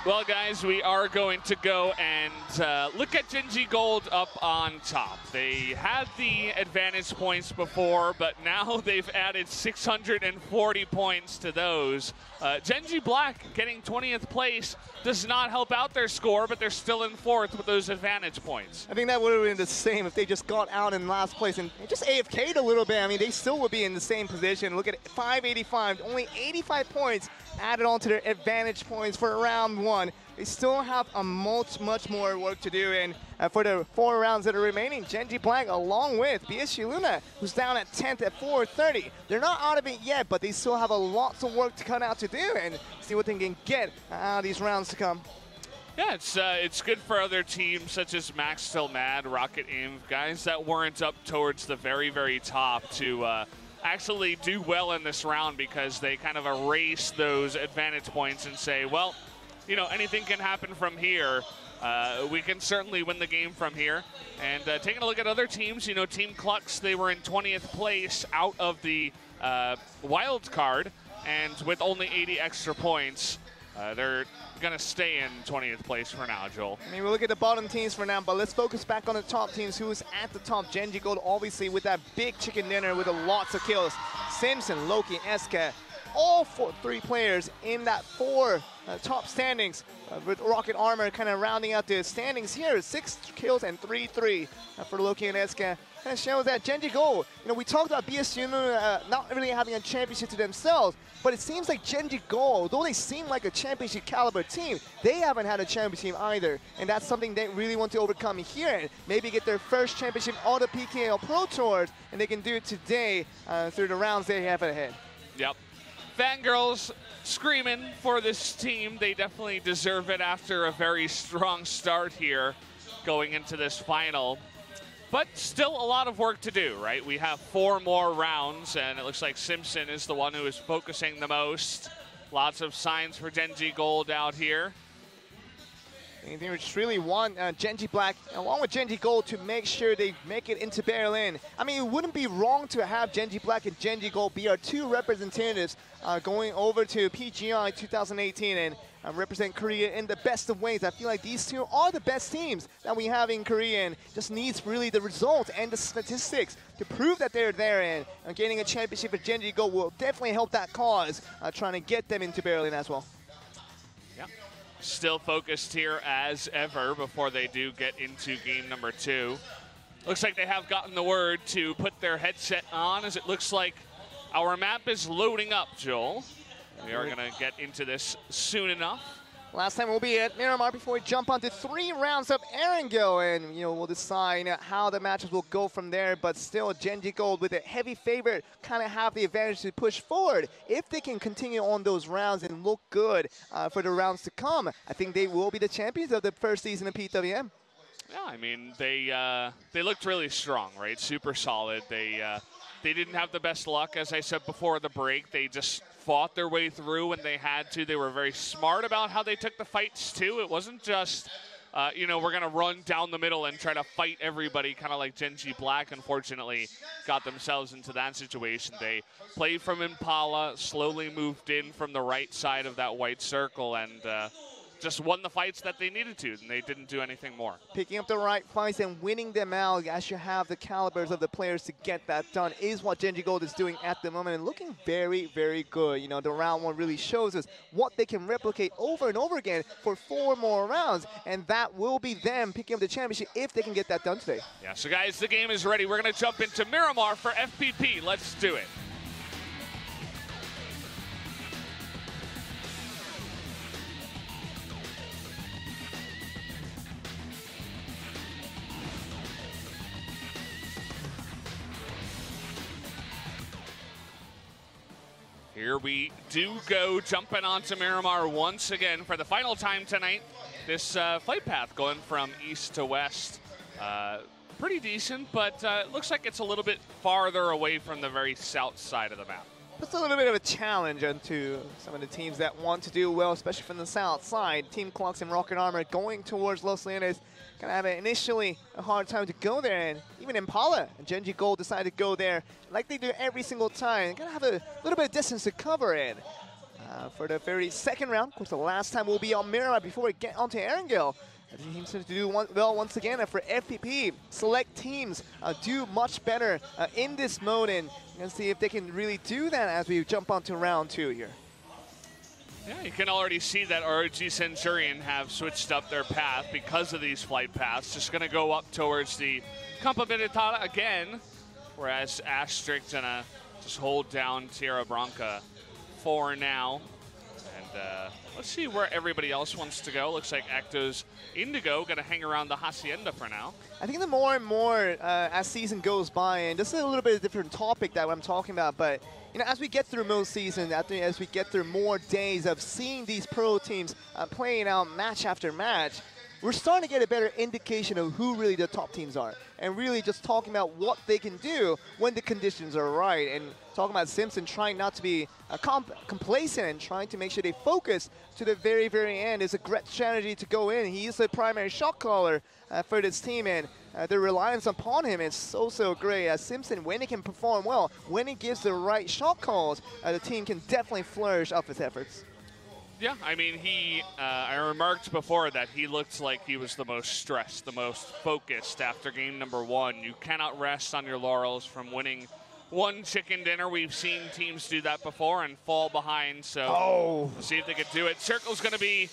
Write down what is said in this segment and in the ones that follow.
Well, guys, we are going to go and look at Genji Gold up on top. They had the advantage points before, but now they've added 640 points to those. Genji Black getting 20th place does not help out their score, but they're still in 4th with those advantage points. I think that would have been the same if they just got out in last place and just AFK'd a little bit. I mean, they still would be in the same position. Look at it, 585, only 85 points added on to their advantage points for round 1. They still have a much more work to do, and for the 4 rounds that are remaining, Genji Black along with BSG Luna, who's down at 10th at 430. They're not out of it yet, but they still have a lot of work to cut out to do and see what they can get out of these rounds to come. Yeah, it's good for other teams such as Max Still Mad, Rocket Inv, guys that weren't up towards the very top to actually do well in this round, because they kind of erase those advantage points and say, well, you know, anything can happen from here. We can certainly win the game from here. And taking a look at other teams, you know, Team Clux, they were in 20th place out of the wild card, and with only 80 extra points, they're going to stay in 20th place for now, Joel. I mean, we'll look at the bottom teams for now, but let's focus back on the top teams. Who's at the top? Genji Gold, obviously, with that big chicken dinner with lots of kills. Simpson, Loki, Eska, all 3 players in that 4 top standings, with Rocket Armor kind of rounding out the standings here. 6 kills and 3 for Loki and Eska. Kind of shows that Genji Gold, you know, we talked about BSG not really having a championship to themselves, but it seems like Genji Gold, though they seem like a championship caliber team, they haven't had a championship either, and that's something they really want to overcome here, and maybe get their first championship on the PKL Pro Tours, and they can do it today through the rounds they have ahead. Yep. Fangirls screaming for this team. They definitely deserve it after a very strong start here going into this final. But still a lot of work to do, right? We have 4 more rounds, and it looks like Simpson is the one who is focusing the most. Lots of signs for Genji Gold out here. They just really want Genji Black, along with Genji Gold, to make sure they make it into Berlin. I mean, it wouldn't be wrong to have Genji Black and Genji Gold be our 2 representatives going over to PGI 2018 and represent Korea in the best of ways. I feel like these 2 are the best teams that we have in Korea, and just needs really the results and the statistics to prove that they're there, and gaining a championship for Genji Gold will definitely help that cause, trying to get them into Berlin as well. Still focused here as ever before they do get into game number 2. Looks like they have gotten the word to put their headset on, as it looks like our map is loading up, Joel. We are going to get into this soon enough. Last time we'll be at Miramar before we jump onto 3 rounds of Erangel, and you know, we'll decide how the matches will go from there. But still, Genji Gold with a heavy favorite kind of have the advantage to push forward. If they can continue on those rounds and look good for the rounds to come, I think they will be the champions of the first season of PWM. Yeah, I mean, they looked really strong, right? Super solid. They didn't have the best luck, as I said before the break. They just fought their way through when they had to. They were very smart about how they took the fights, too. It wasn't just, you know, we're going to run down the middle and try to fight everybody, kind of like Genji Black, unfortunately, got themselves into that situation. They played from Impala, slowly moved in from the right side of that white circle, and just won the fights that they needed to, and they didn't do anything more. Picking up the right fights and winning them out as you have the calibers of the players to get that done is what Genji Gold is doing at the moment, and looking very good. You know, the round 1 really shows us what they can replicate over and over again for 4 more rounds, and that will be them picking up the championship if they can get that done today. Yeah, so guys, the game is ready. We're going to jump into Miramar for FPP. Let's do it. Here we do go, jumping onto Miramar once again for the final time tonight. This flight path going from east to west, pretty decent, but it looks like it's a little bit farther away from the very south side of the map. It's a little bit of a challenge onto some of the teams that want to do well, especially from the south side. Team Clux and Rocket Armor going towards Los Leones. Gonna have initially a hard time to go there, and even Impala and Genji Gold decided to go there like they do every single time. Gonna have a little bit of distance to cover in. for the very second round. Of course, the last time we'll be on Miramar before we get onto Erangel. The team seems to do well once again. And for FPP, select teams do much better in this mode, and we're going to see if they can really do that as we jump onto round 2 here. Yeah, you can already see that ROG Centurion have switched up their path because of these flight paths. Just going to go up towards the Campo Militar again, whereas Astrict gonna just hold down Tierra Branca for now. And let's see where everybody else wants to go. Looks like Ecto's Indigo gonna hang around the Hacienda for now. I think the more and more as season goes by, and this is a little bit of a different topic that I'm talking about, but you know, as we get through most season, as we get through more days of seeing these pro teams playing out match after match, we're starting to get a better indication of who really the top teams are, and really just talking about what they can do when the conditions are right. And talking about Simpson trying not to be complacent and trying to make sure they focus to the very, very end is a great strategy to go in. He's the primary shot caller for this team, and the reliance upon him is so great. As Simpson, when he can perform well, when he gives the right shot calls, the team can definitely flourish up his efforts. Yeah, I mean, I remarked before that he looked like he was the most stressed, the most focused after game number 1. You cannot rest on your laurels from winning one chicken dinner. We've seen teams do that before and fall behind, so we'll see if they could do it. Circle's going to be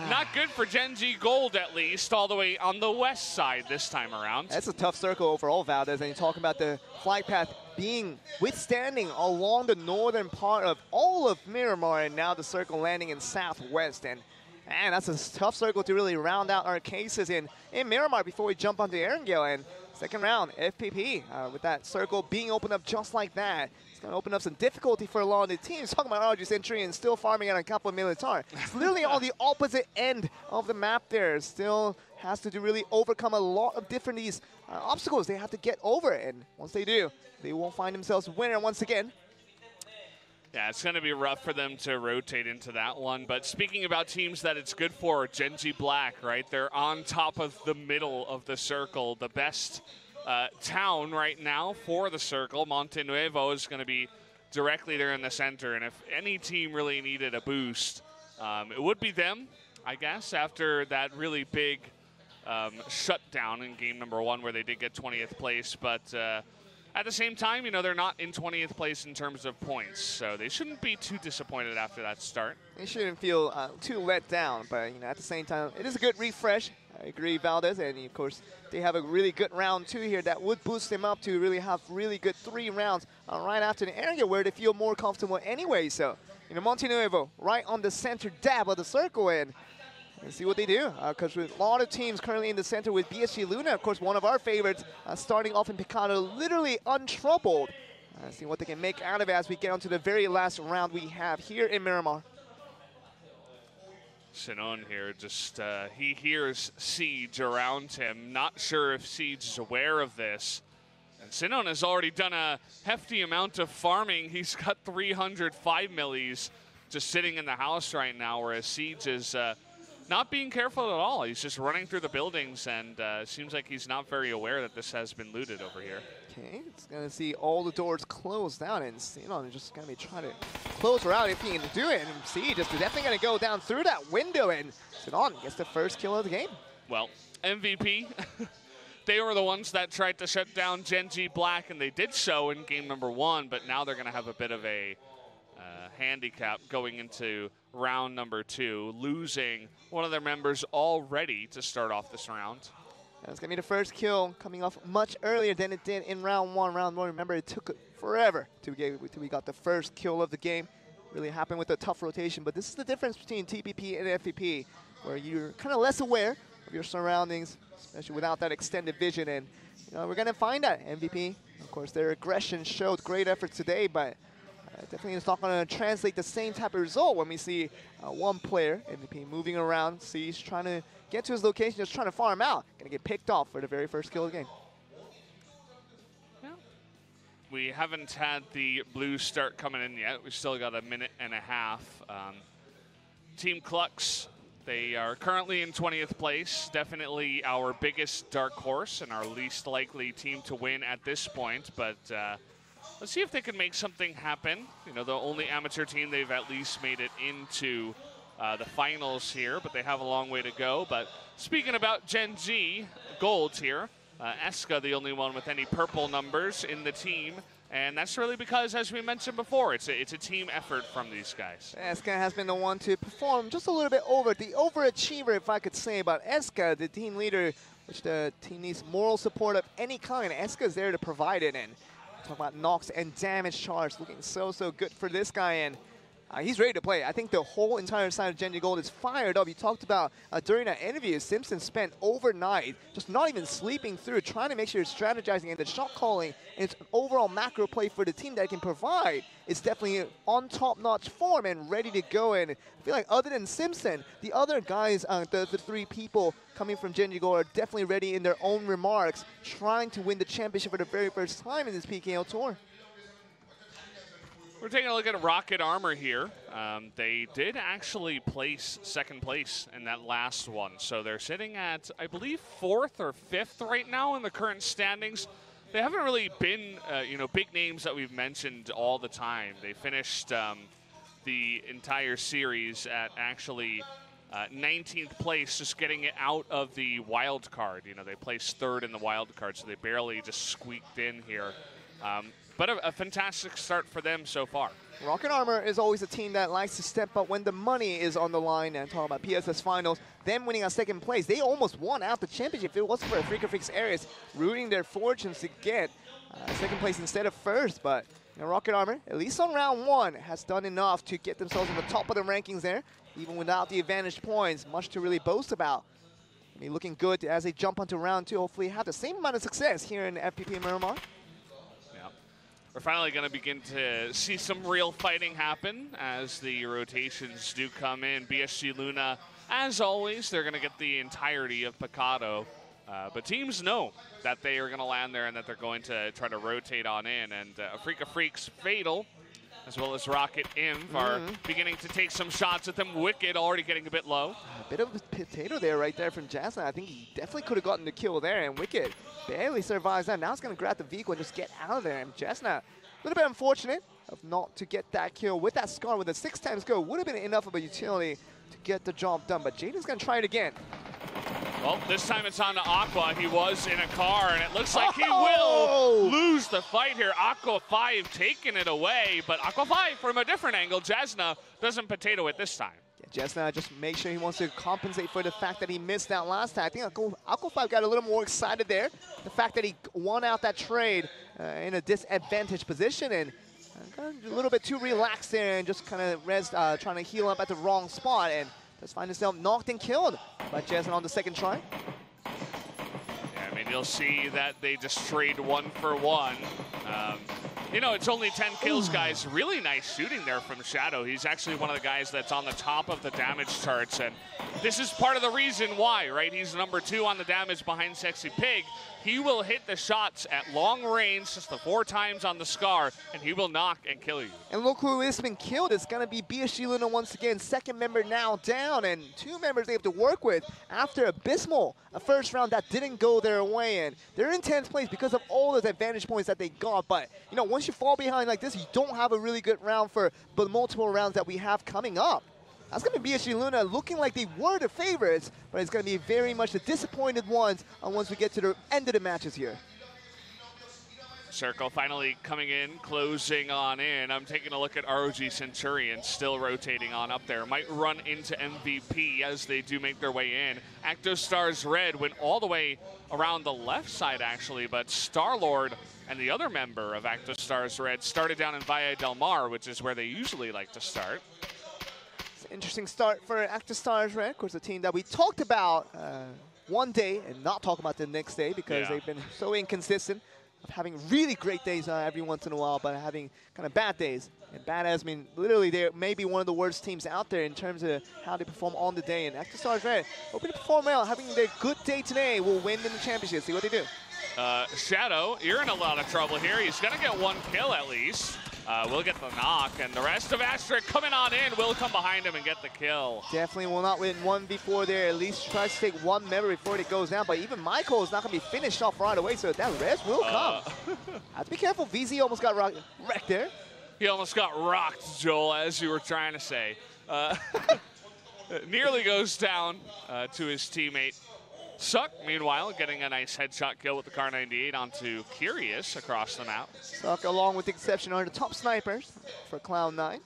not good for Genji Gold, at least, all the way on the west side this time around. That's a tough circle overall, Valdez, and you talk about the flight path being withstanding along the northern part of all of Miramar, and now the circle landing in southwest. And man, that's a tough circle to really round out our cases in Miramar before we jump onto Erangel. And second round, FPP, with that circle being opened up just like that. It's going to open up some difficulty for a lot of the teams. Talking about RG Centurion still farming out on Campo Militar. It's literally on the opposite end of the map there. Still has to really overcome a lot of different obstacles they have to get over. And once they do, they will find themselves winner once again. Yeah, it's going to be rough for them to rotate into that one. But speaking about teams that it's good for, Genji Black, right? They're on top of the middle of the circle, the best town right now for the circle. Monte Nuevo is going to be directly there in the center, and if any team really needed a boost, it would be them, I guess, after that really big shutdown in game number 1 where they did get 20th place. But at the same time, you know, they're not in 20th place in terms of points, so they shouldn't be too disappointed after that start. They shouldn't feel too let down, but you know, at the same time, it is a good refresh. I agree, Valdez, and of course, they have a really good round 2 here that would boost them up to really have really good 3 rounds right after the area where they feel more comfortable anyway. So, you know, Monte Nuevo right on the center dab of the circle, and see what they do, because with a lot of teams currently in the center with BSG Luna, of course, one of our favorites, starting off in Picado, literally untroubled. See what they can make out of it as we get onto the very last round we have here in Miramar. Sinon here, just he hears Siege around him. Not sure if Siege is aware of this. And Sinon has already done a hefty amount of farming. He's got 305 millis just sitting in the house right now, whereas Siege is not being careful at all. He's just running through the buildings, and seems like he's not very aware that this has been looted over here. Okay, it's going to see all the doors closed down, and Sinon is just going to be trying to close her out if he can do it. And Siege is definitely going to go down through that window, and Sinon gets the first kill of the game. Well, MVP, they were the ones that tried to shut down Genji Black, and they did so in game number 1, but now they're going to have a bit of a handicap going into round number 2, losing one of their members already to start off this round. And it's going to be the first kill coming off much earlier than it did in round 1. Round 1, remember, it took forever till we got the first kill of the game. Really happened with a tough rotation, but this is the difference between TPP and FPP, where you're kind of less aware of your surroundings, especially without that extended vision. And you know, we're going to find that MVP. Of course, their aggression showed great effort today, but definitely it's not going to translate the same type of result when we see one player, MVP, moving around. He's trying to get to his location, just trying to farm out. Going to get picked off for the very first kill of the game. Yeah. We haven't had the blue start coming in yet. We've still got a minute and a half. Team Clux, they are currently in 20th place. Definitely our biggest dark horse and our least likely team to win at this point, but let's see if they can make something happen. You know, the only amateur team, they've at least made it into the finals here, but they have a long way to go. But speaking about Gen G golds here, Eska the only one with any purple numbers in the team. And that's really because, as we mentioned before, it's a team effort from these guys. Eska has been the one to perform just a little bit over, the overachiever, if I could say, about Eska, the team leader, which the team needs moral support of any kind. Eska is there to provide it. And talk about knocks and damage charge, looking so good for this guy. And he's ready to play. I think the whole entire side of Gen G Gold is fired up. You talked about during that interview, Simpson spent overnight just not even sleeping through, trying to make sure he's strategizing and the shot calling and it's an overall macro play for the team that can provide. It's definitely on top-notch form and ready to go. And I feel like other than Simpson, the other guys, the three people coming from Gen G Gold are definitely ready in their own remarks, trying to win the championship for the very first time in this PKL Tour. We're taking a look at Rocket Armor here. They did actually place second place in that last one. So they're sitting at, I believe, 4th or 5th right now in the current standings. They haven't really been, you know, big names that we've mentioned all the time. They finished the entire series at actually 19th place, just getting it out of the wild card. You know, they placed 3rd in the wild card, so they barely just squeaked in here. But a fantastic start for them so far. Rocket Armor is always a team that likes to step up when the money is on the line. And talking about PSS Finals, them winning on second place. They almost won out the championship. If it wasn't for Freaker Freaks Aries rooting their fortunes to get second place instead of first. But you know, Rocket Armor, at least on round 1, has done enough to get themselves in the top of the rankings there, even without the advantage points. Much to really boast about. I mean, looking good as they jump onto round 2. Hopefully have the same amount of success here in FPP Miramar. We're finally going to begin to see some real fighting happen as the rotations do come in. BSG Luna, as always, they're going to get the entirety of Picado. But teams know that they are going to land there and that they're going to try to rotate on in. And Freaka Freaks, Fatal, as well as Rocket Inv are beginning to take some shots at them. Wicked already getting a bit low. A bit of a potato there right there from Jasna. I think he definitely could have gotten the kill there, and Wicked barely survives that. Now he's going to grab the vehicle and just get out of there. And Jasna, a little bit unfortunate of not to get that kill with that Scar with a 6x go. Would have been enough of a utility to get the job done, but Jaden's going to try it again. Well, this time it's on to Aqua. He was in a car, and it looks like he will lose the fight here. Aqua 5 taking it away, but Aqua 5 from a different angle. Jasna doesn't potato it this time. Yeah, Jasna just make sure he wants to compensate for the fact that he missed out last time. I think Aqua 5 got a little more excited there. The fact that he won out that trade in a disadvantaged position, and got a little bit too relaxed there and just kind of trying to heal up at the wrong spot, and just find himself knocked and killed by Jasna on the second try. Yeah, I mean, you'll see that they just trade 1 for 1. You know, it's only 10 kills, guys. Really nice shooting there from Shadow. He's actually one of the guys that's on the top of the damage charts, and this is part of the reason why, right? He's number 2 on the damage behind Sexy Pig. He will hit the shots at long range, just the 4 times on the Scar, and he will knock and kill you. And look who has been killed. It's going to be BSG Luna once again. Second member now down, and 2 members they have to work with after Abysmal, a first round that didn't go their way. And they're in 10th place because of all those advantage points that they got. But, you know, once you fall behind like this, you don't have a really good round for the multiple rounds that we have coming up. That's going to be BSG Luna looking like they were the favorites, but it's going to be very much the disappointed ones once we get to the end of the matches here. Circle finally coming in, closing on in. I'm taking a look at ROG Centurion still rotating on up there. Might run into MVP as they do make their way in. Actostars Red went all the way around the left side actually, but Starlord and the other member of Actostars Red started down in Valle del Mar, which is where they usually like to start. Interesting start for Actostars Red, of course, a team that we talked about one day and not talk about the next day because they've been so inconsistent of having really great days every once in a while, but having kind of bad days. And bad as, I mean, literally they're maybe one of the worst teams out there in terms of how they perform on the day. And Actostars Red, hoping to perform well, having their good day today, will win in the championship. See what they do. Shadow, you're in a lot of trouble here. He's going to get 1 kill at least. will get the knock, and the rest of Asterisk coming on in will come behind him and get the kill. Definitely will not win one before there. At least tries to take one member before it goes down. But even Michael is not going to be finished off right away, so that res will come. Have to be careful. VZ almost got wrecked there. He almost got rocked, Joel, as you were trying to say. Nearly goes down to his teammate. Suck, meanwhile, getting a nice headshot kill with the Kar 98 onto Curious across the map. Suck, along with the exception, are the top snipers for Cloud9.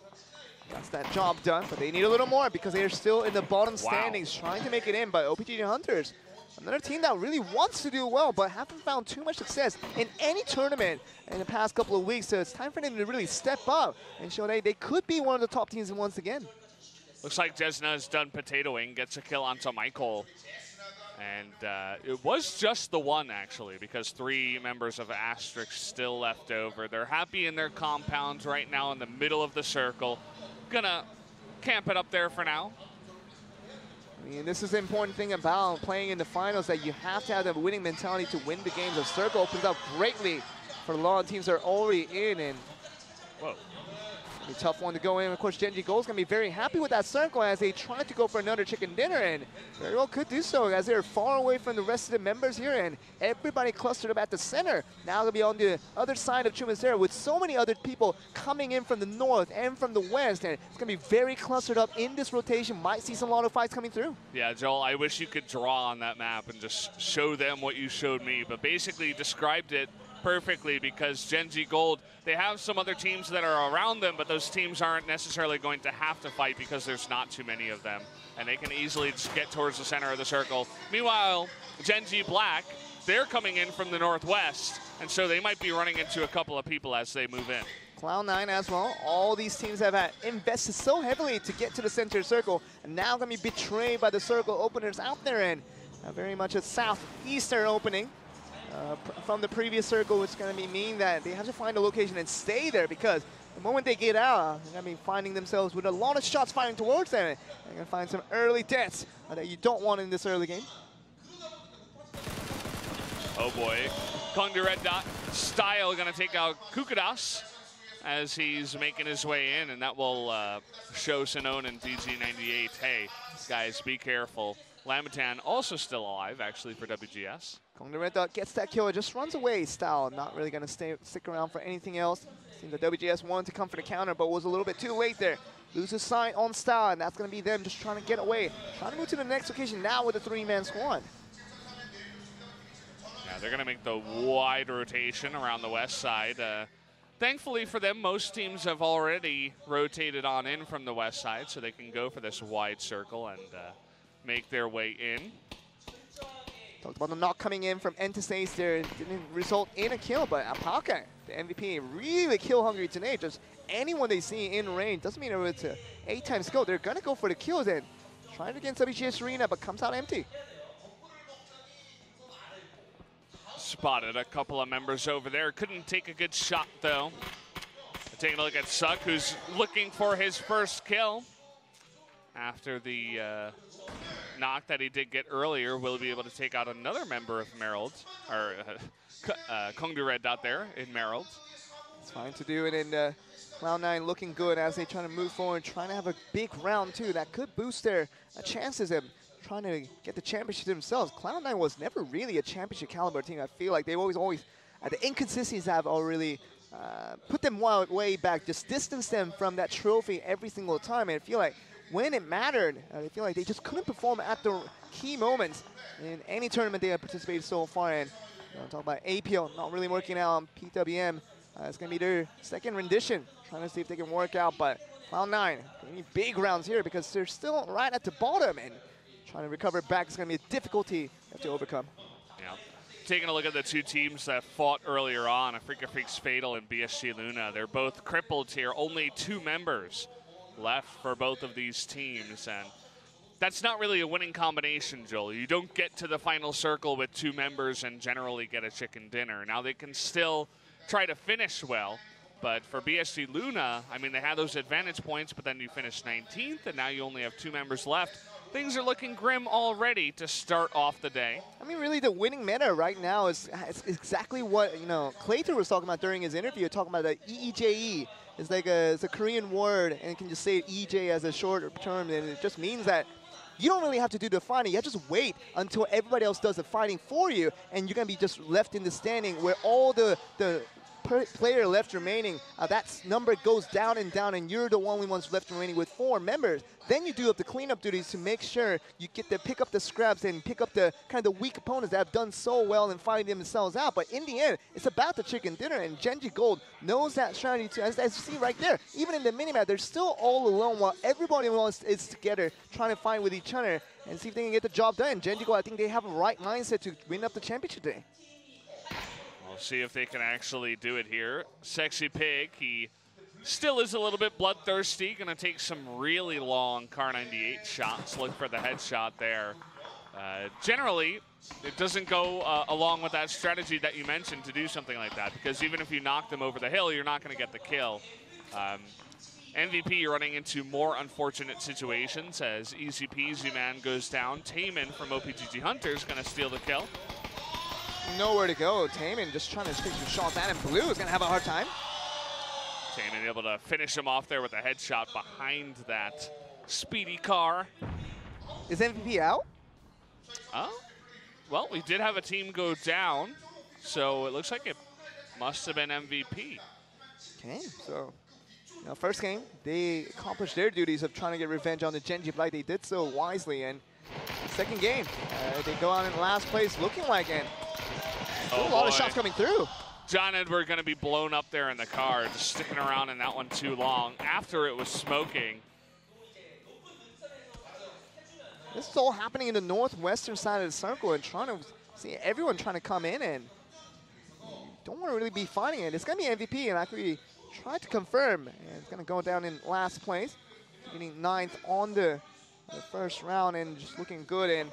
That's that job done, but they need a little more because they are still in the bottom standings, trying to make it in. But OPG Hunters, another team that really wants to do well, but haven't found too much success in any tournament in the past couple of weeks. So it's time for them to really step up and show they could be one of the top teams once again. Looks like Jesna is done potatoing, gets a kill onto Michael. And it was just the one, actually, because 3 members of Asterisk still left over. They're happy in their compounds right now in the middle of the circle. Gonna camp it up there for now. I mean, this is the important thing about playing in the finals, that you have to have the winning mentality to win the games. The circle opens up greatly for a lot of teams that are already in. And whoa. A tough one to go in. Of course, Genji Gold's going to be very happy with that circle as they try to go for another chicken dinner, and very well could do so as they're far away from the rest of the members here, and everybody clustered up at the center. Now they'll be on the other side of Chumacera with so many other people coming in from the north and from the west, and it's going to be very clustered up in this rotation. Might see some lot of fights coming through. Yeah, Joel, I wish you could draw on that map and just show them what you showed me, but basically you described it perfectly, because Genji Gold, they have some other teams that are around them, but those teams aren't necessarily going to have to fight because there's not too many of them, and they can easily just get towards the center of the circle. Meanwhile, Genji Black, they're coming in from the northwest, and so they might be running into a couple of people as they move in. Cloud9 as well. All these teams have invested so heavily to get to the center circle, and now going to be betrayed by the circle openers out there, and very much a southeastern opening. From the previous circle, which is going to mean that they have to find a location and stay there, because the moment they get out, they're going to be finding themselves with a lot of shots firing towards them. They're going to find some early deaths that you don't want in this early game. Oh boy. Kong the Red Dot style going to take out Kukadas as he's making his way in, and that will show Sinone and DG98, hey, guys, be careful. Lamatan also still alive, actually, for WGS. Kong the Red Dot gets that kill, just runs away. Style not really going to stick around for anything else. Seems that WGS wanted to come for the counter, but was a little bit too late there. Loses sight on Style, and that's going to be them just trying to get away. Trying to move to the next location now with a 3-man squad. Yeah, they're going to make the wide rotation around the west side. Thankfully for them, most teams have already rotated on in from the west side, so they can go for this wide circle and make their way in. Talked about the knock coming in from Entastace there. Didn't result in a kill, but Apaka, the MVP, really kill hungry today. Just anyone they see in range, doesn't mean it's a 8-time skill. They're going to go for the kills and trying against WGS Arena, but comes out empty. Spotted a couple of members over there. Couldn't take a good shot, though. Taking a look at Suck, who's looking for his first kill. After the knock that he did get earlier, will be able to take out another member of Merald, or Kong the Red Dot there in Merald. It's fine to do it, and Cloud9 looking good as they try to move forward, trying to have a big round too. That could boost their chances of trying to get the championship themselves. Cloud9 was never really a championship caliber team. I feel like they always the inconsistencies have already put them way back, just distance them from that trophy every single time. And I feel like when it mattered, I feel like they just couldn't perform at the key moments in any tournament they have participated so far in. Talk about APL not really working out on PWM. It's going to be their second rendition, trying to see if they can work out. But Cloud9, they need big rounds here because they're still right at the bottom, and trying to recover back is going to be a difficulty they have to overcome. Yeah. Taking a look at the two teams that fought earlier on, Africa Freaks Fatal and BSG Luna, they're both crippled here. Only 2 members left for both of these teams, and that's not really a winning combination, Joel. You don't get to the final circle with 2 members and generally get a chicken dinner. Now they can still try to finish well, but for BSG Luna, I mean, they had those advantage points, but then you finished 19th, and now you only have 2 members left. things are looking grim already to start off the day. I mean, really, the winning meta right now is exactly what, you know, Clayton was talking about during his interview, talking about the EEJE. It's like it's a Korean word, and you can just say EJ as a short term, and it just means that you don't really have to do the fighting. You have to just wait until everybody else does the fighting for you, and you're going to be just left in the standing where all the player left remaining, that number goes down, and you're the only ones left remaining with 4 members. Then you do up the cleanup duties to make sure you get to pick up the scraps and pick up the kind of the weak opponents that have done so well in fighting themselves out. But in the end, it's about the chicken dinner, and Genji Gold knows that strategy too. As you see right there, even in the minimap, they're still all alone while everybody else is together trying to fight with each other and see if they can get the job done. Genji Gold, I think they have a right mindset to win up the championship today. We'll see if they can actually do it here. Sexy Pig, he still is a little bit bloodthirsty. Going to take some really long Car 98 shots. Look for the headshot there. Generally, it doesn't go along with that strategy that you mentioned to do something like that, because even if you knock them over the hill, you're not going to get the kill. MVP, you're running into more unfortunate situations as Easy Peasy Man goes down. Taman from OPGG Hunter is going to steal the kill. Nowhere to go. Taman just trying to take some shots at him. Blue is going to have a hard time. Taman able to finish him off there with a headshot behind that speedy car. Is MVP out? Well, we did have a team go down, so it looks like it must have been MVP. Okay, so first game, they accomplished their duties of trying to get revenge on the Genji Black. They did so wisely, and second game, they go out in last place looking like it. A lot of shots coming through. John Edward going to be blown up there in the car, just sticking around in that one too long after it was smoking. This is all happening in the northwestern side of the circle, and trying to see everyone trying to come in, and don't want to really be fighting it. It's going to be MVP, and actually tried to confirm, and it's going to go down in last place, getting 9th on the first round, and just looking good, and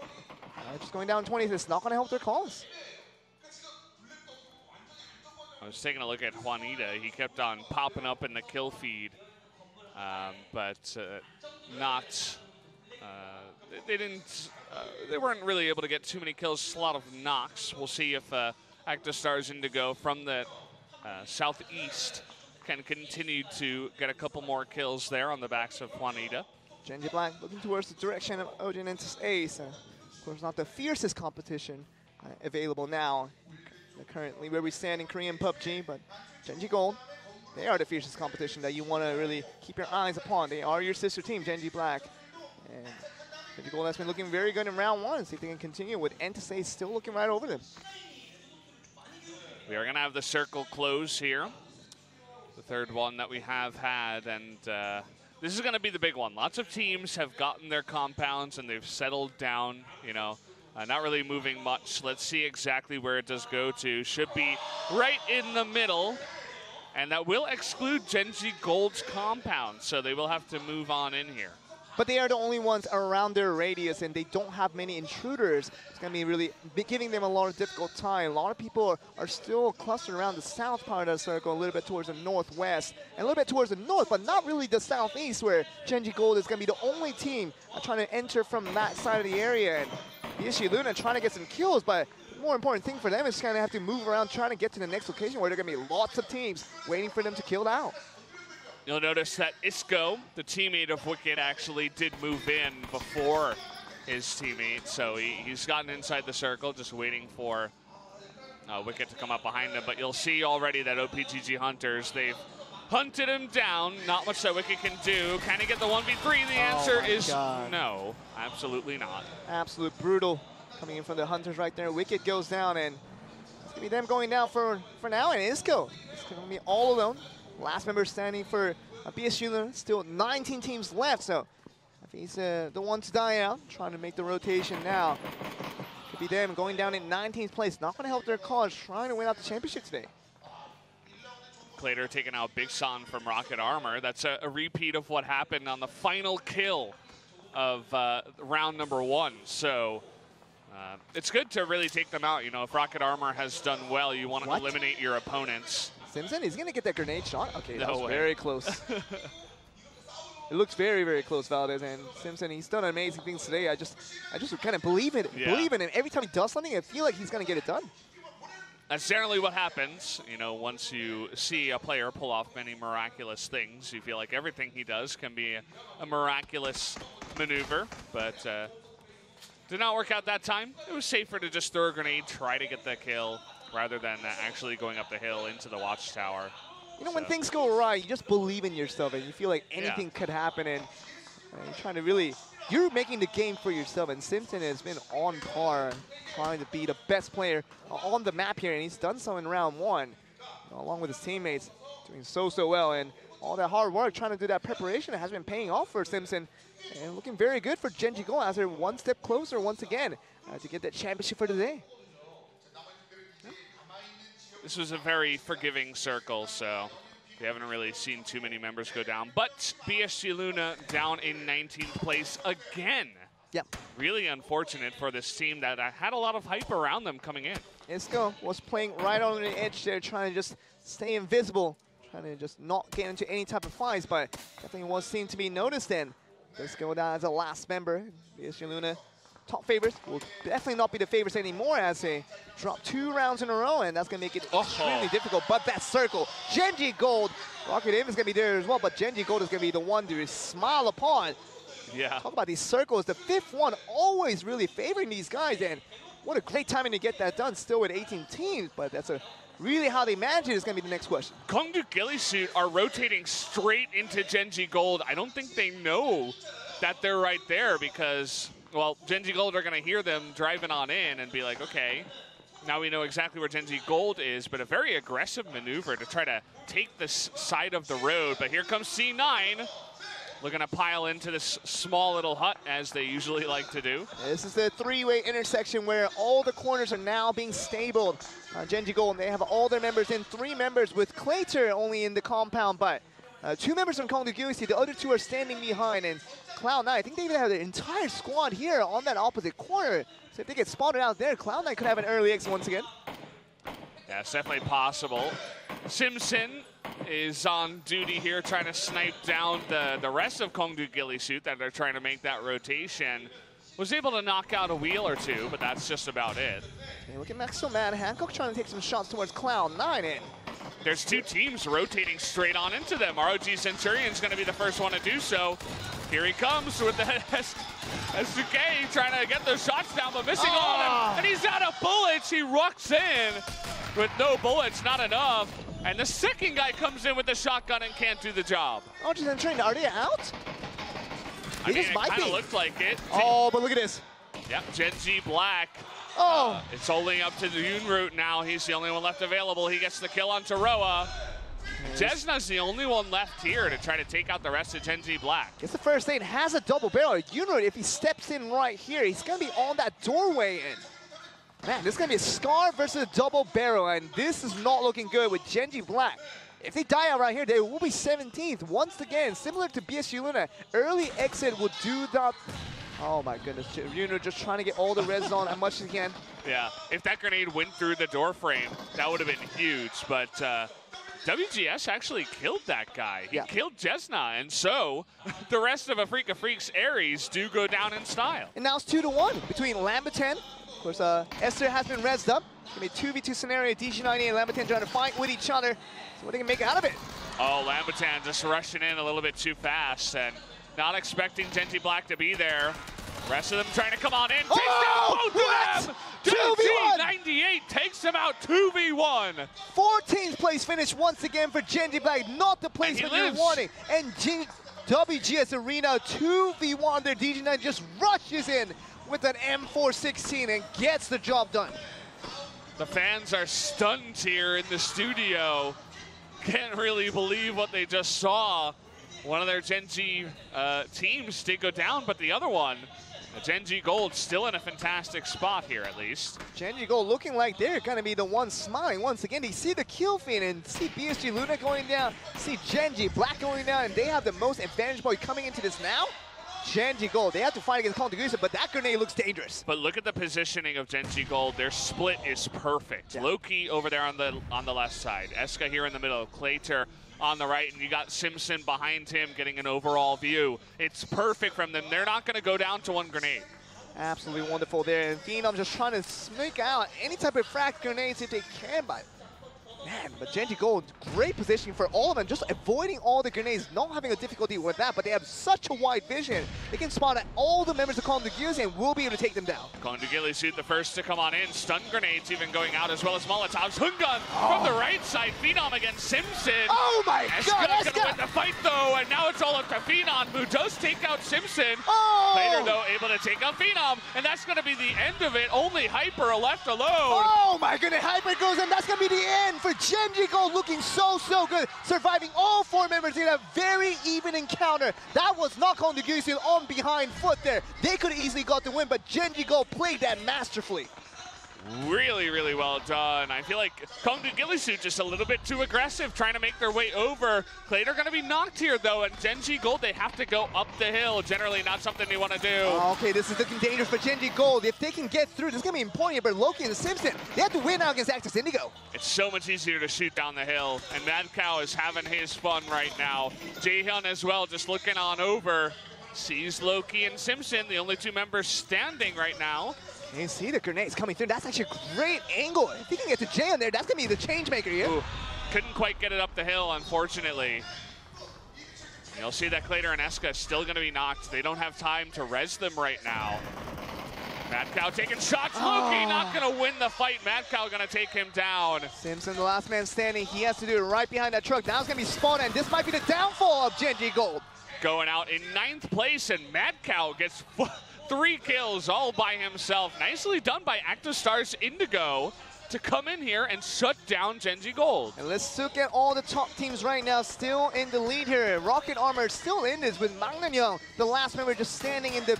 just going down 20th. It's not going to help their cause. I was taking a look at Juanita. He kept on popping up in the kill feed, but not. They weren't really able to get too many kills. Just a lot of knocks. We'll see if Actostars Indigo from the southeast can continue to get a couple more kills there on the backs of Juanita. Genji Black looking towards the direction of Ojin and Ace. Of course, not the fiercest competition available now. Currently where we stand in Korean PUBG, but Genji Gold, they are the fiercest competition that you want to really keep your eyes upon. They are your sister team, Genji Black. And Genji Gold has been looking very good in round 1. See if they can continue with Ace still looking right over them. We are going to have the circle close here. The third one that we have had, and this is going to be the big one. Lots of teams have gotten their compounds and they've settled down, you know. Not really moving much. Let's see exactly where it does go to. Should be right in the middle. And that will exclude Genji Gold's compound, so they will have to move on in here. But they are the only ones around their radius, and they don't have many intruders. It's going to be really giving them a lot of difficult time. A lot of people are still clustered around the south part of the circle, a little bit towards the northwest, and a little bit towards the north, but not really the southeast, where Genji Gold is going to be the only team trying to enter from that side of the area. And Yoshi Luna trying to get some kills, but the more important thing for them is kind of have to move around trying to get to the next location where there are going to be lots of teams waiting for them to kill out. You'll notice that Isco, the teammate of Wicked, actually did move in before his teammate, so he's gotten inside the circle, just waiting for Wicked to come up behind him. But you'll see already that OPGG Hunters, they've hunted him down. Not much that Wicked can do. Can he get the 1v3? The answer is no, absolutely not. Absolute brutal coming in from the Hunters right there. Wicked goes down, and it's going to be them going down for now, and Isco is going to be all alone. Last member standing for BSU, still 19 teams left, so if he's the one to die out, trying to make the rotation now. Could be them going down in 19th place. Not going to help their cause, trying to win out the championship today. Clater taking out Big Son from Rocket Armor. That's a repeat of what happened on the final kill of round number 1. So it's good to really take them out. You know, if Rocket Armor has done well, you want to eliminate your opponents. Simpson, he's going to get that grenade shot. Okay, that was way. very close. It looks very, very close, Valdez, and Simpson, he's done amazing things today. I just kind of believe in him. Every time he does something, I feel like he's going to get it done. That's generally what happens. You know, once you see a player pull off many miraculous things, you feel like everything he does can be a miraculous maneuver, but did not work out that time. It was safer to just throw a grenade, try to get the kill, rather than actually going up the hill into the watchtower. You know, when things go right, you just believe in yourself, and you feel like anything could happen, and you're trying to really, you're making the game for yourself, and Simpson has been on par, trying to be the best player on the map here, and he's done so in round 1, along with his teammates, doing so well, and all that hard work, trying to do that preparation, has been paying off for Simpson, and looking very good for Gen G Gold as they're one step closer once again to get that championship for today. This was a very forgiving circle, so we haven't really seen too many members go down. But BSG Luna down in 19th place again. Yep. Really unfortunate for this team that had a lot of hype around them coming in. Isco was playing right on the edge there, trying to just stay invisible, trying to just not get into any type of fights, but definitely was seen to be noticed then. Let's go down as the last member. BSG Luna, top favorites, will definitely not be the favorites anymore as they drop 2 rounds in a row, and that's going to make it extremely difficult. But that circle, Gen G Gold, Rocket Imp is going to be there as well, but Gen G Gold is going to be the one to smile upon. Yeah. Talk about these circles. The 5th one always really favoring these guys, and what a great timing to get that done still with 18 teams, but that's really how they manage it is going to be the next question. Kongdu Gillisuit are rotating straight into Gen G Gold. I don't think they know that they're right there because, well, Gen G Gold are going to hear them driving on in and be like, okay, now we know exactly where Gen G Gold is, but a very aggressive maneuver to try to take this side of the road. But here comes C9. Looking to pile into this small little hut, as they usually like to do. This is the 3-way intersection where all the corners are now being stabled. Gen G Gold, they have all their members in, 3 members with Claytor only in the compound, but 2 members from Kongdu Gillisuit, the other 2 are standing behind, and Cloud9, I think they even have the entire squad here on that opposite corner. So if they get spotted out there, Cloud9 could have an early exit once again. Yeah, it's definitely possible. Simpson is on duty here, trying to snipe down the rest of Kongdu Gillisuit that are trying to make that rotation. Was able to knock out a wheel or 2, but that's just about it. Okay, look at Maxwell Mad. Hancock trying to take some shots towards Cloud9, and there's 2 teams rotating straight on into them. ROG Centurion's going to be the first one to do so. Here he comes with the SUK trying to get those shots down, but missing all of them. And he's out of bullets. He rocks in with no bullets, not enough. And the second guy comes in with the shotgun and can't do the job. ROG Centurion, are they out? I mean, it kind of looked like it. Oh, but look at this. Yep, Gen G Black. It's only up to the Yunroot now. He's the only one left available. He gets the kill on Taroa. Jesna's the only one left here to try to take out the rest of Gen G Black. It's the first thing. Has a double barrel. Yunroot, if he steps in right here, he's going to be on that doorway in. Man, this is going to be a Scar versus a double barrel, and this is not looking good with Gen G Black. If they die out right here, they will be 17th. Once again, similar to BSG Luna, early exit will do that. Oh my goodness, Yunroot just trying to get all the res on as much as he can. Yeah, if that grenade went through the door frame, that would have been huge, but WGS actually killed that guy. He killed Jesna, and so the rest of Afrika Freaks Aries do go down in style. And now it's 2-1 between Lamberton. Of course, Esther has been rezzed up. It's going to be a 2v2 scenario. DG98 and Lamberton trying to fight with each other. So what they can make out of it. Oh, Lamberton just rushing in a little bit too fast and not expecting Gen G Black to be there. Rest of them trying to come on in. Takes down both of them! 2v1! DG98 takes them out 2v1. 14th place finish once again for Gen G Black. Not the place that you're wanting. And WGS Arena 2v1 there. DG9 just rushes in with an M416 and gets the job done. The fans are stunned here in the studio. Can't really believe what they just saw. One of their Gen G teams did go down, but the other one, Gen G Gold, still in a fantastic spot here at least. Gen G Gold looking like they're going to be the ones smiling once again. You see the kill feed and see BSG Luna going down, see Gen G Black going down, and they have the most advantage point coming into this now. Gen G Gold, they have to fight against Kongdu Gillisuit, but that grenade looks dangerous. But look at the positioning of Gen G Gold. Their split is perfect. Yeah. Loki over there on the left side. Eska here in the middle. Claytor on the right, and you got Simpson behind him getting an overall view. It's perfect from them. They're not going to go down to one grenade. Absolutely wonderful there. And Phenom just trying to sneak out any type of frag grenades if they can, but man, but Gen G Gold, great positioning for all of them, just avoiding all the grenades, not having a difficulty with that, but they have such a wide vision. They can spot at all the members of Kong the Gears and will be able to take them down. Kong the Gillisuit the first to come on in. Stun grenades even going out as well as Molotovs. Hungun from the right side. Phenom against Simpson. Oh my God, Eska's gonna win the fight though, and now it's all up to Phenom, who does take out Simpson. Oh! Later though, able to take out Phenom, and that's gonna be the end of it. Only Hyper left alone. Oh my goodness, Hyper goes in. That's gonna be the end for Gen G Gold, looking so good, surviving all 4 members in a very even encounter. That was not Kong the Gillisuit on behind foot there. They could have easily got the win, but Gen G Gold played that masterfully. Really, really well done. I feel like Kong the Gillisuit just a little bit too aggressive, trying to make their way over. Clade are going to be knocked here, though, and Gen G Gold, they have to go up the hill. Generally not something they want to do. Okay, this is looking dangerous for Gen G Gold. If they can get through, this is going to be important here, but Loki and Simpson, they have to win now against Actus Indigo. It's so much easier to shoot down the hill, and Mad Cow is having his fun right now. Jaehyun as well, just looking on over. Sees Loki and Simpson, the only 2 members standing right now. You see the grenades coming through. That's actually a great angle. If he can get to Jay on there, that's going to be the change maker here. Ooh, couldn't quite get it up the hill, unfortunately. You'll see that Clader and Eska still going to be knocked. They don't have time to res them right now. Mad Cow taking shots. Loki not going to win the fight. Mad Cow going to take him down. Simpson, the last man standing. He has to do it right behind that truck. Now it's going to be spawned, and this might be the downfall of Gen G Gold. Going out in 9th place, and Mad Cow gets 3 kills all by himself. Nicely done by ActiveStars Indigo to come in here and shut down Gen G Gold. And let's look at all the top teams right now still in the lead here. Rocket Armor still in this with Mangnanyeong, the last member, just standing in the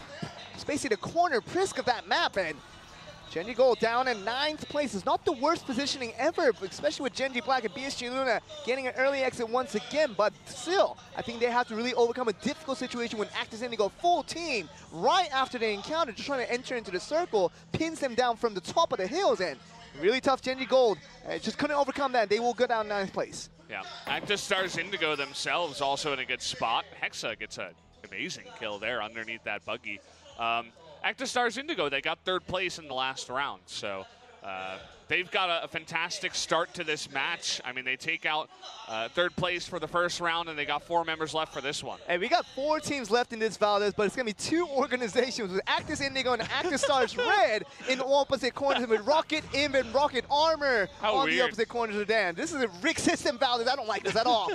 basically the corner Prisk of that map. And Gen G Gold down in 9th place is not the worst positioning ever, especially with Gen G Black and BSG Luna getting an early exit once again. But still, I think they have to really overcome a difficult situation when Actus Indigo full team right after they encounter, just trying to enter into the circle, pins them down from the top of the hills. And really tough Gen G Gold. Just couldn't overcome that. They will go down 9th place. Yeah, ActiveStars Indigo themselves also in a good spot. Hexa gets an amazing kill there underneath that buggy. ActiveStars Indigo, they got 3rd place in the last round, so they've got a fantastic start to this match. I mean, they take out 3rd place for the first round, and they got 4 members left for this one. And we got 4 teams left in this Valdez, but it's going to be 2 organizations with Actus Indigo and ActiveStars Red in opposite corners with Rocket Imp and Rocket Armor on the opposite corners of the dam. This is a rigged system, Valdez. I don't like this at all.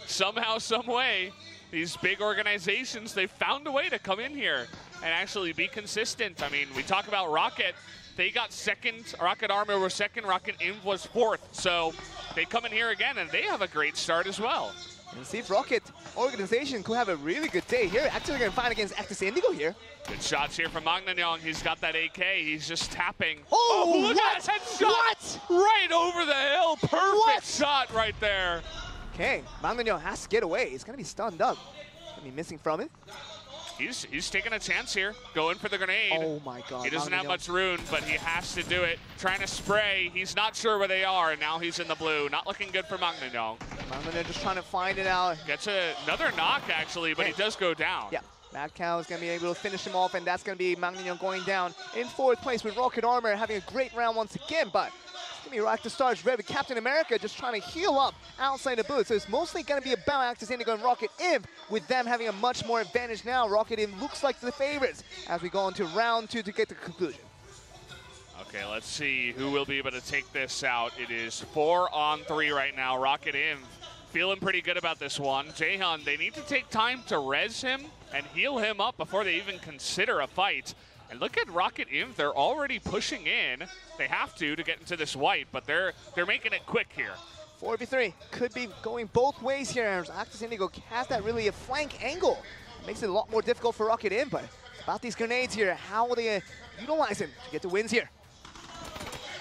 Somehow, some way, these big organizations, they've found a way to come in here and actually be consistent. I mean, we talk about Rocket. They got 2nd. Rocket Armor was 2nd. Rocket Imp was 4th. So they come in here again, and they have a great start as well. And see if Rocket organization could have a really good day here. Actually going to fight against Actus Indigo here. Good shots here from Mangnanyeong. He's got that AK. He's just tapping. Oh, look at that headshot! What? Right over the hill. Perfect shot right there. Okay, Mangnanyeong has to get away. He's going to be stunned up. Going to be missing from it. He's taking a chance here, going for the grenade. Oh my God. He doesn't have much rune, but he has to do it. Trying to spray. He's not sure where they are, and now he's in the blue. Not looking good for Mangnanyeong. Mangnanyeong just trying to find it out. Gets another knock, actually, but he does go down. Yeah. Mad Cow is going to be able to finish him off, and that's going to be Mangnanyeong going down in 4th place with Rocket Armor having a great round once again, but it's going to be ActiveStars Red with Captain America just trying to heal up outside the booth. So it's mostly going to be about Actus Indigo and Rocket Imp, with them having a much more advantage now. Rocket Imp looks like the favorites as we go into round 2 to get to the conclusion. Okay, let's see who will be able to take this out. It is 4-on-3 right now. Rocket Imp feeling pretty good about this one. Jaehyun, they need to take time to res him and heal him up before they even consider a fight. And look at Rocket Imp, they're already pushing in. They have to get into this white, but they're making it quick here. 4v3 could be going both ways here. Actus Indigo has that really a flank angle. Makes it a lot more difficult for Rocket Imp, but it's about these grenades here. How will they utilize them to get the wins here?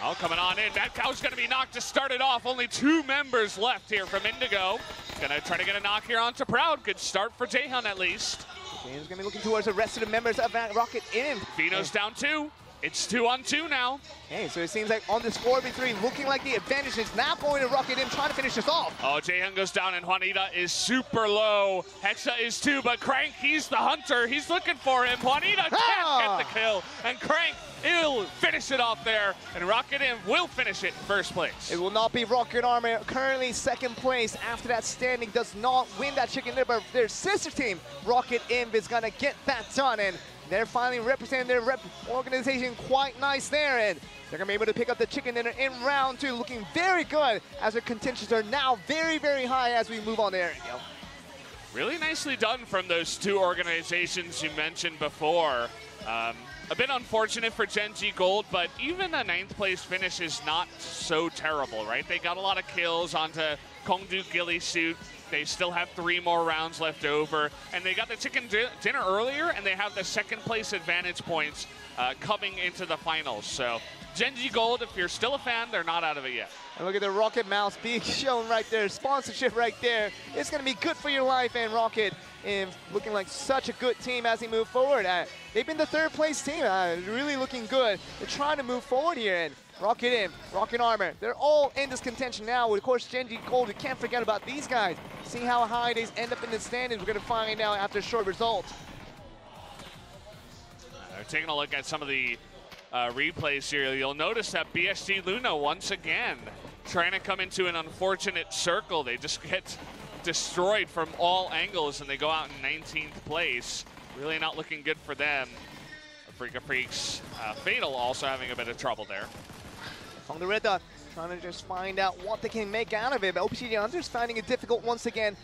Oh, coming on in. Mad Cow's going to be knocked to start it off. Only 2 members left here from Indigo. Going to try to get a knock here onto Proud. Good start for Jaehyun at least. James going to be looking towards the rest of the members of Rocket Imp. Vino's down 2. It's 2-on-2 now. Okay, so it seems like on this 4v3, looking like the advantage is now going to Rocket M, trying to finish this off. Oh, Jaehyun goes down, and Juanita is super low. Hexa is too, but Crank, he's the hunter. He's looking for him. Juanita can't get the kill, and Crank, he'll finish it off there, and Rocket M will finish it in first place. It will not be Rocket Armor, currently second place after that standing, does not win that chicken dinner, but their sister team, Rocket M, is gonna get that done, and they're finally representing their organization quite nice there, and they're gonna be able to pick up the chicken dinner in round 2, looking very good as their contentions are now very, very high as we move on there. Really nicely done from those two organizations you mentioned before. A bit unfortunate for Genji Gold, but even a 9th place finish is not so terrible, right? They got a lot of kills onto Kongdu Gilly Suit. They still have 3 more rounds left over, and they got the chicken dinner earlier, and they have the 2nd place advantage points coming into the finals. So Genji Gold, if you're still a fan, they're not out of it yet. And look at the Rocket mouse being shown right there, sponsorship right there. It's gonna be good for your life, and Rocket is looking like such a good team as they move forward. They've been the 3rd place team, really looking good. They're trying to move forward here, and Rocket M, Rocket Armor, they're all in this contention now. Of course, Genji Gold, we can't forget about these guys. See how high they end up in the standings. We're gonna find out after a short result. They're taking a look at some of the replays here. You'll notice that BSG Luna once again trying to come into an unfortunate circle. They just get destroyed from all angles, and they go out in 19th place. Really not looking good for them. Freaka Freaks, Fatal also having a bit of trouble there. On the red dot, trying to just find out what they can make out of it. But OPGG Hunters finding it difficult once again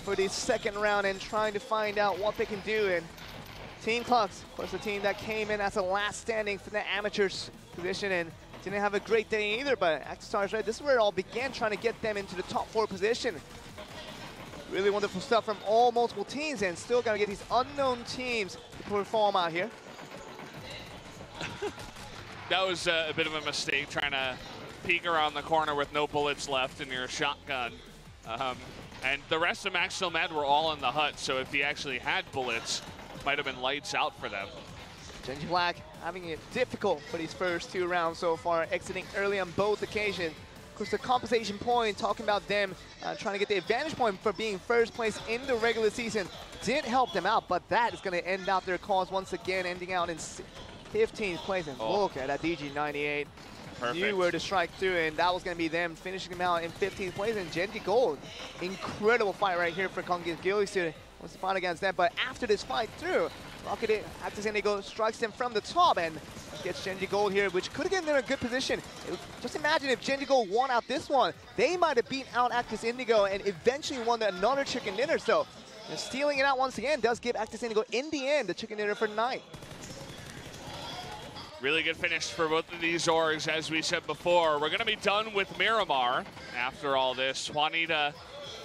for the 2nd round and trying to find out what they can do. And Team Clux, of course, the team that came in as the last standing for the amateurs position and didn't have a great day either. But ActiveStars Red, this is where it all began, trying to get them into the top 4 position. Really wonderful stuff from all multiple teams, and still got to get these unknown teams to perform out here. That was a bit of a mistake, trying to peek around the corner with no bullets left in your shotgun. And the rest of Max Still Mad were all in the hut, so if he actually had bullets, might have been lights out for them. Genji Black having it difficult for these first 2 rounds so far, exiting early on both occasions. Of course, the compensation point, talking about them trying to get the advantage point for being 1st place in the regular season, did help them out, but that is going to end out their cause once again, ending out in 15th place. And look at that DG98. Perfect. Knew where to strike through, and that was going to be them finishing them out in 15th place. And Genji Gold, incredible fight right here for Kongdu Gilly Suit. Wants to fight against them, but after this fight through, Rocket Activesandigo strikes them from the top and gets Genji Gold here, which could have gotten them in a good position. Just imagine if Genji Gold won out this one, they might have beaten out Actis Indigo and eventually won another chicken dinner. So stealing it out once again does give Actis Indigo in the end the chicken dinner for night. Really good finish for both of these orgs, as we said before. We're going to be done with Miramar after all this. Juanita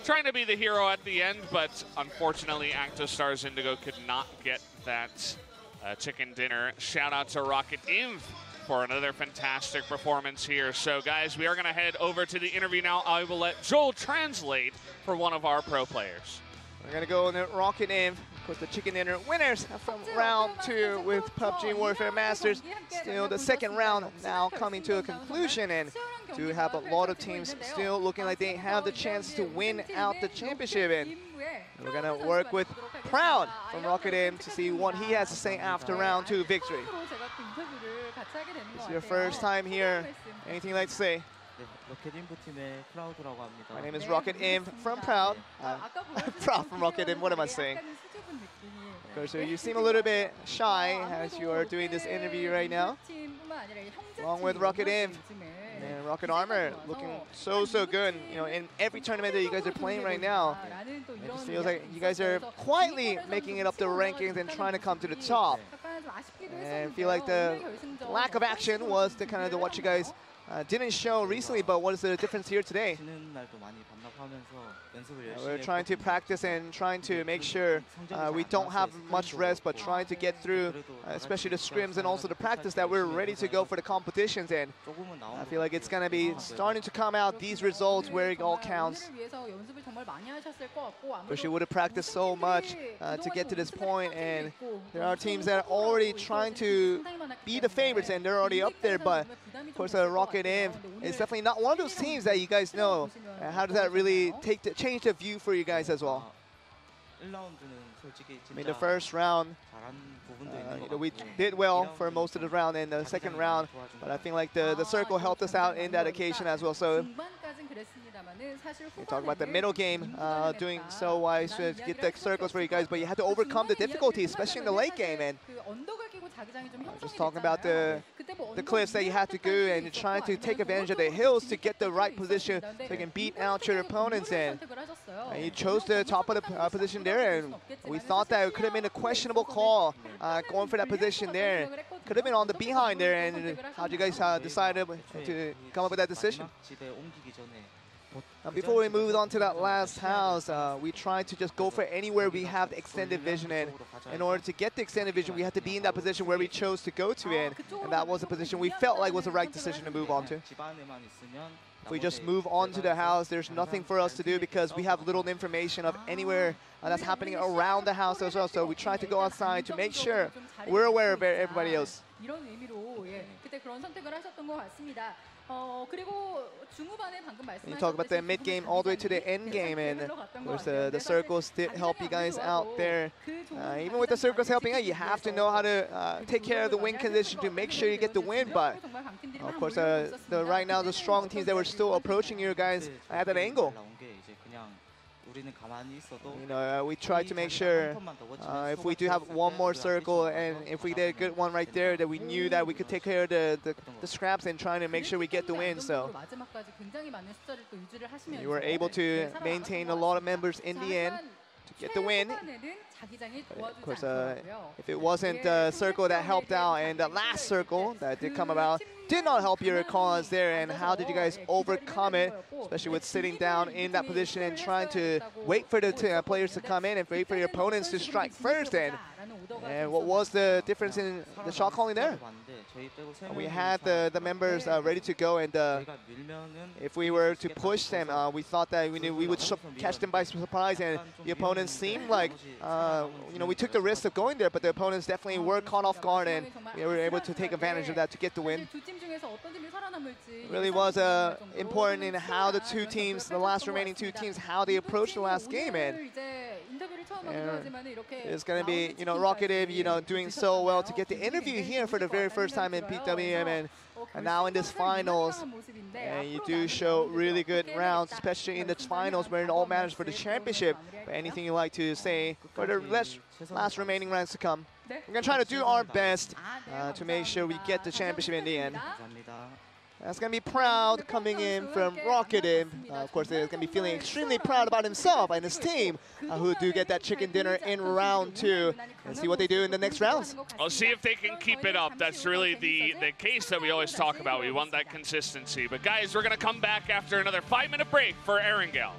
trying to be the hero at the end, but unfortunately ActiveStars Indigo could not get that chicken dinner. Shout out to Rocket Inv for another fantastic performance here. So guys, we are going to head over to the interview now. I will let Joel translate for one of our pro players. We're going to go in the Rocket Inv. Put the chicken dinner winners from round 2 with PUBG Warfare Masters. Still the 2nd round now coming to a conclusion, and do have a lot of teams still looking like they have the chance to win out the championship. And we're gonna work with Proud from Rocket M to see what he has to say after round 2 victory. It's your first time here. Anything you'd like to say? My name is Rocket M from Proud. Proud from Rocket M, what am I saying? Of course, so you seem a little bit shy as you are doing this interview right now. Along with Rocket M and Rocket Armor, looking so good. You know, in every tournament that you guys are playing right now, it just feels like you guys are quietly making it up the rankings and trying to come to the top. And I feel like the lack of action was the kind of what you guys didn't show recently, but what is the difference here today? We're trying to practice and trying to make sure we don't have much rest, but trying to get through, especially the scrims and also the practice, that we're ready to go for the competitions. And I feel like it's going to be starting to come out, these results, where it all counts. Especially would have practiced so much to get to this point, and there are teams that are already trying to be the favorites, and they're already up there. But of course, Rocket Inv is definitely not one of those teams that you guys know. How does that really change the view for you guys as well? I mean, the first round, we did well for most of the round in the second round, but I think like the circle helped us out in that occasion as well. So we talk about the middle game doing so wise to get the circles for you guys, but you had to overcome the difficulty, especially in the late game. And just talking about the cliffs that you had to go and trying to take advantage of the hills to get the right position so you can beat out your opponents. And you chose the top of the position there, and we thought that it could have been a questionable call going for that position there. Could have been on the behind there. And how did you guys decide to come up with that decision? Before we moved on to that last house, we tried to just go for anywhere we have the extended vision in. In order to get the extended vision, we had to be in that position where we chose to go to in, and that was a position we felt like was the right decision to move on to. If we just move on to the house, there's nothing for us to do because we have little information of anywhere that's happening around the house as well. So we try to go outside to make sure we're aware of everybody else. You talk about the mid game all the way to the end game, and of course the circles did help you guys out there. Even with the circles helping out, you have to know how to take care of the win condition to make sure you get the win. But of course, right now the strong teams that were still approaching you guys at that angle. You know, we try to make sure if we do have one more circle and if we did a good one right there, that we knew that we could take care of the scraps and trying to make sure we get the win. So we were able to maintain a lot of members in the end to get the win. But of course, if it wasn't the circle that helped out and the last circle that did come about did not help your cause there, and how did you guys overcome it, especially with sitting down in that position and trying to wait for the players to come in and wait for your opponents to strike first? And what was the difference in the shot calling there? We had the members ready to go, and if we were to push them, we thought that we would catch them by surprise, and the opponents seemed like, you know, we took the risk of going there, but the opponents definitely were caught off guard, and we were able to take advantage of that to get the win. Really was important in how the two teams, the last remaining two teams, how they approached the last game. And it's going to be, you know, Rocket Inv, you know, doing so well to get the interview here for the very first time in PWM, and now in this finals. And you do show really good rounds, especially in the finals where it all matters for the championship. But anything you'd like to say for the last remaining rounds to come? We're going to try to do our best to make sure we get the championship in the end. That's going to be proud coming in from Rocket Inv. Of course, he's going to be feeling extremely proud about himself and his team, who do get that chicken dinner in round 2. And see what they do in the next rounds. I'll see if they can keep it up. That's really the case that we always talk about. We want that consistency. But guys, we're going to come back after another 5-minute break for Erangel.